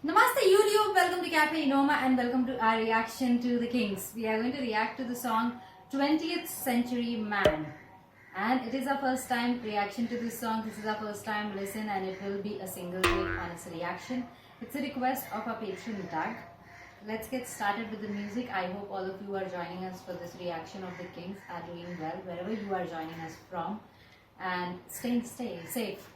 Namaste YouTube, welcome to CAFE ENOMA and welcome to our reaction to the Kings. We are going to react to the song 20th Century Man. And it is our first time reaction to this song. This is our first time listen and it will be a single take and it's a reaction. It's a request of our patron Doug. Let's get started with the music. I hope all of you are joining us for this reaction of the Kings are doing well wherever you are joining us from. And stay safe.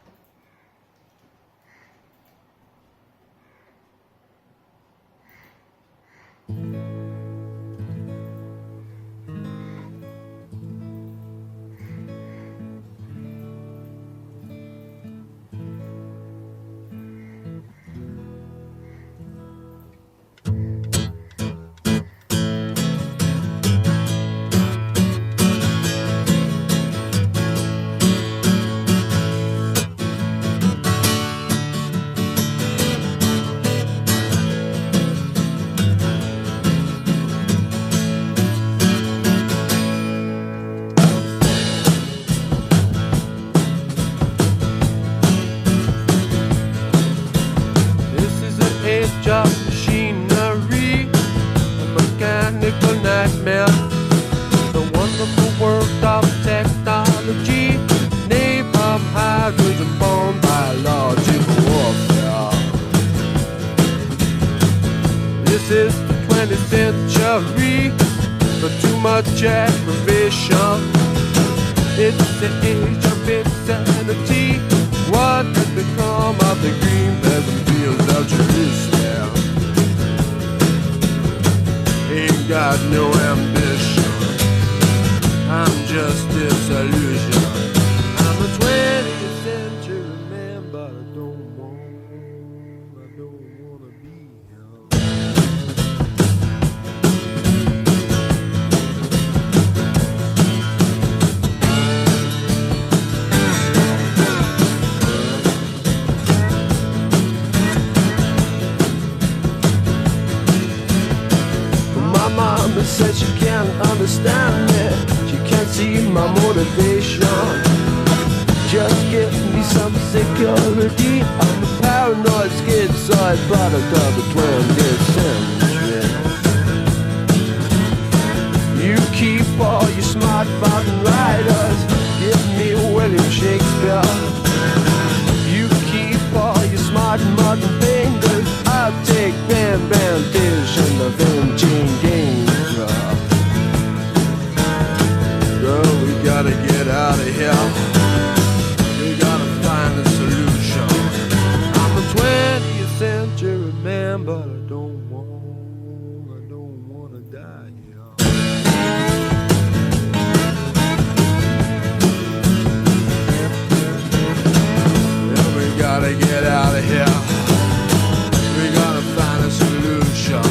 Of machinery, a mechanical nightmare, the wonderful world of technology, napalm, hydrogen bomb, biological warfare. This is the 20th century, but too much aggravation. It's the age of insanity. What has become of the green pleasant fields of Jerusalem? Ain't got no ambition, I'm just disillusioned. I'm a 20th century man, but I don't wanna be Mama said she can't understand me, she can't see my motivation. Just give me some security, I'm a paranoid schizoid product of the 20th century. You keep all your smart mountain riders, give me William Shakespeare. You keep all your smart modern fingers, I'll take Bam Bam Dish and the Vinci Game. Girl, we gotta get out of here. We gotta find a solution. I'm a 20th century man, but I don't wanna die here. Yeah, we gotta get out of here. We gotta find a solution.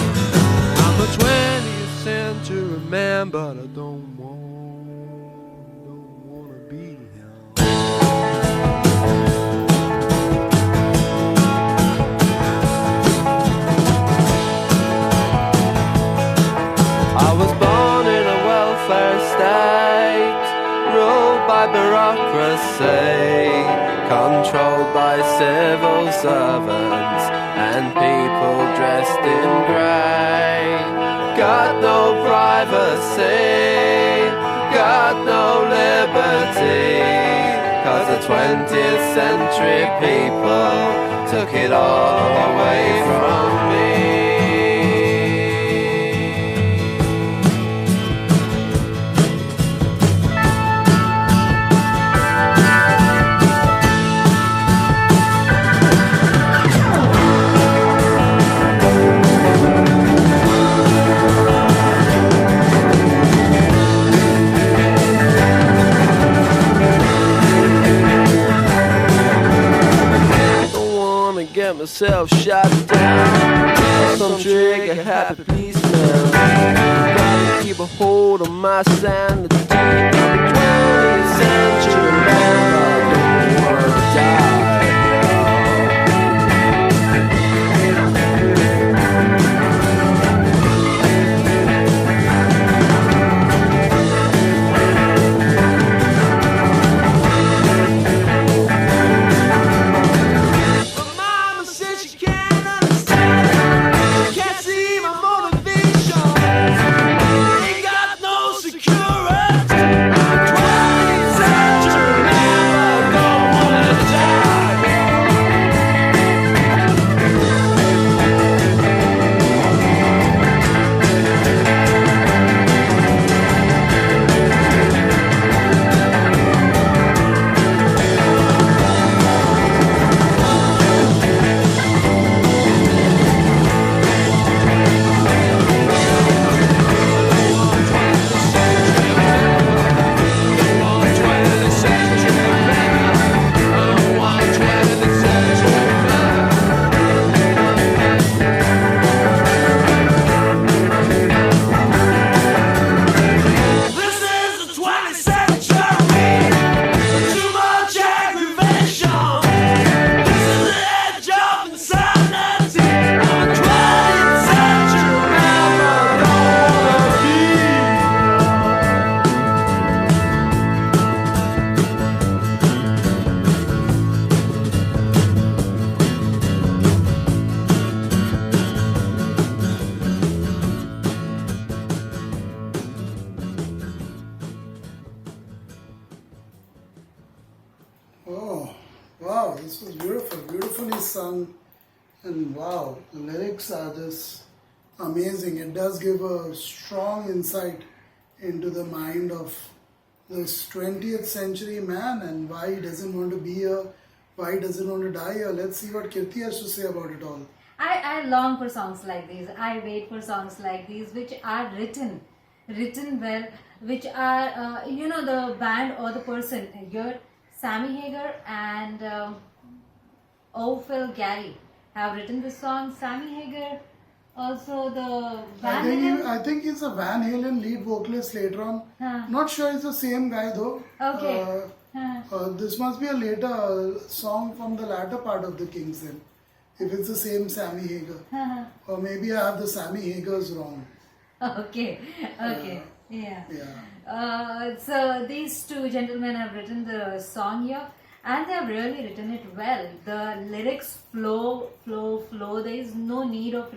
I'm a 20th century man, but I don't wanna be here. I was born in a welfare state, ruled by bureaucracy, controlled by civil servants and people dressed in grey. Got no privacy, got no liberty, 'cause the 20th century people took it all away from me. Get myself shot down, some trigger happy policeman. Gotta keep a hold on my sanity. I'm a 20th century man, I don't wanna die. But mama said she can't understand. Oh, wow, this was beautiful, beautifully sung, and wow, the lyrics are just amazing. It does give a strong insight into the mind of this 20th century man and why he doesn't want to be here, why he doesn't want to die here. Let's see what Kirti has to say about it all. I long for songs like these. I wait for songs like these, which are written well, which are, the band or the person. Here, Sammy Hagar and Phil Gary have written this song. Sammy Hagar, also the I Van think, Halen. I think he's a Van Halen lead vocalist later on. Huh. Not sure it's the same guy though. Okay. This must be a later song from the latter part of the Kings then. If it's the same Sammy Hagar. Or maybe I have the Sammy Hagars wrong. Okay. Yeah. Yeah. So these two gentlemen have written the song here, and they have really written it well. The lyrics flow. There is no need of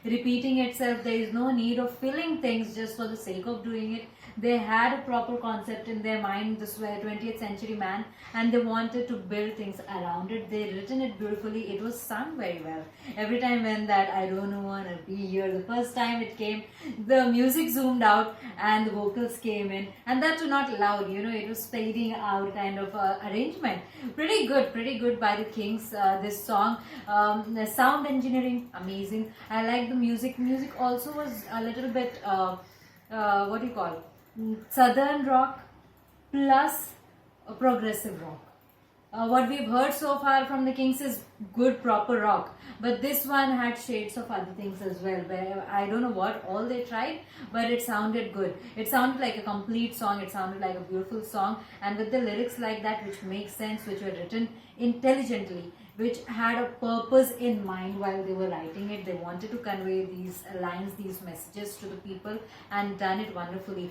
repeating itself. There is no need of filling things just for the sake of doing it. They had a proper concept in their mind, this 20th century man, and they wanted to build things around it. They written it beautifully. It was sung very well. Every time when that I don't wanna be here, the first time it came, the music zoomed out and the vocals came in, and that was not loud. It was fading out kind of arrangement. Pretty good by the Kings. This song, the sound engineering amazing. I like the music. Music also was a little bit what do you call? Southern rock plus progressive rock. What we've heard so far from the Kings is good proper rock, but this one had shades of other things as well, where I don't know what all they tried, but it sounded good. It sounded like a complete song. It sounded like a beautiful song, and with the lyrics like that, which make sense, which were written intelligently, which had a purpose in mind while they were writing it. They wanted to convey these lines, these messages to the people, and done it wonderfully.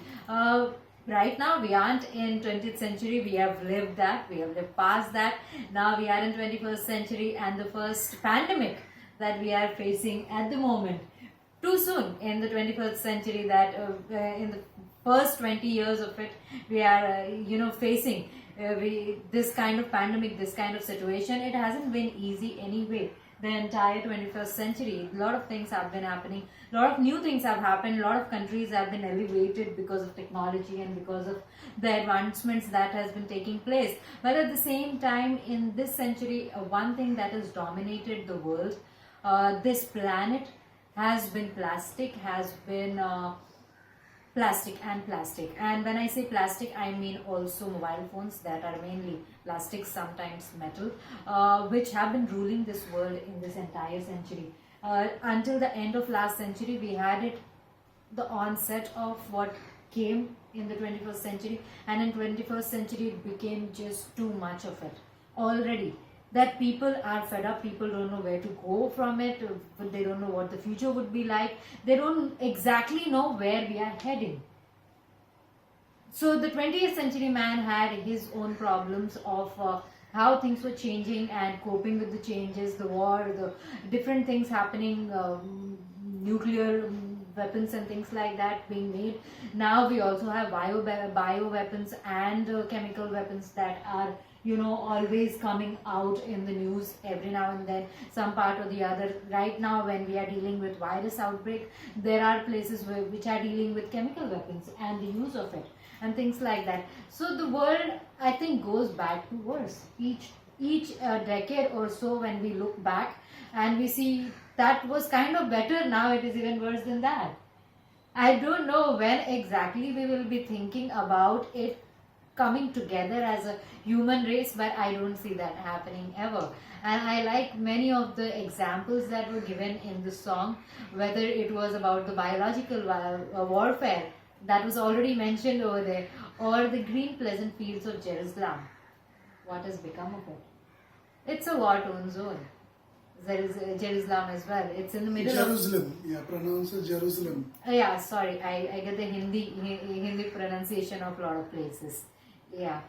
Right now we aren't in 20th century. We have lived that. We have lived past that. Now we are in 21st century, and the first pandemic that we are facing at the moment. Too soon in the 21st century that in the first 20 years of it, we are facing this kind of pandemic, this kind of situation. It hasn't been easy anyway. The entire 21st century, a lot of things have been happening, a lot of new things have happened, a lot of countries have been elevated because of technology and because of the advancements that has been taking place. But at the same time, in this century, one thing that has dominated the world, this planet, has been plastic, has been plastic. And when I say plastic, I mean also mobile phones that are mainly plastic, sometimes metal, which have been ruling this world in this entire century. Until the end of last century, we had the onset of what came in the 21st century, and in 21st century it became just too much of it already. That people are fed up, people don't know where to go from it, but they don't know what the future would be like, they don't exactly know where we are heading. So the 20th century man had his own problems of how things were changing and coping with the changes, the war, the different things happening, nuclear weapons and things like that being made. Now we also have bio weapons and chemical weapons that are always coming out in the news every now and then, some part or the other. Right now, when we are dealing with virus outbreak, there are places which are dealing with chemical weapons and the use of it and things like that. So the world, I think, goes back to worse each decade or so. When we look back and we see that was kind of better, now it is even worse than that. I don't know when exactly we will be thinking about it coming together as a human race, but I don't see that happening ever. And I like many of the examples that were given in the song, whether it was about the biological warfare that was already mentioned over there, or the green pleasant fields of Jerusalem. What has become of it? It's a war-torn zone. There is Jerusalem as well. It's in the middle Jerusalem. Yeah, pronounce it Jerusalem. Yeah, sorry, I get the Hindi pronunciation of a lot of places. Yeah.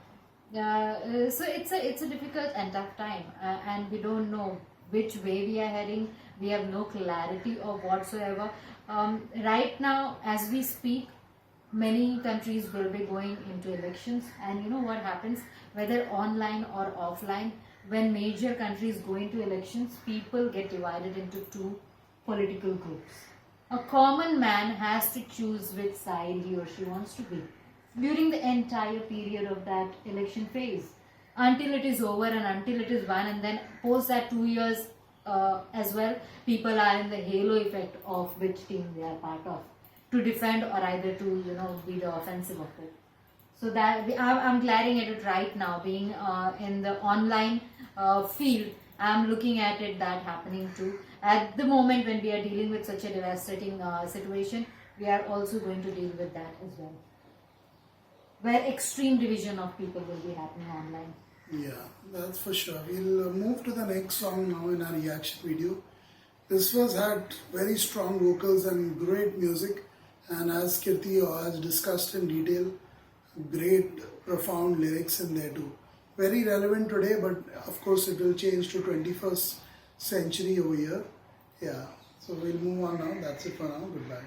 So it's a difficult and tough time, and we don't know which way we are heading. We have no clarity of whatsoever. Right now, as we speak, many countries will be going into elections, and you know what happens, whether online or offline, when major countries go into elections, people get divided into two political groups. A common man has to choose which side he or she wants to be during the entire period of that election phase, until it is over and until it is won, and then post that 2 years as well, people are in the halo effect of which team they are part of, to defend or either to, you know, be the offensive of it. So that I'm glaring at it right now, being in the online field. I'm looking at it that happening too. At the moment when we are dealing with such a devastating situation, we are also going to deal with that as well, where extreme division of people will be happening online. Yeah, that's for sure. We'll move to the next song now in our reaction video. This was had very strong vocals and great music, and as Kirti has discussed in detail, great profound lyrics in there too. Very relevant today, but of course it will change to 21st century over here. Yeah, so we'll move on now. That's it for now. Goodbye.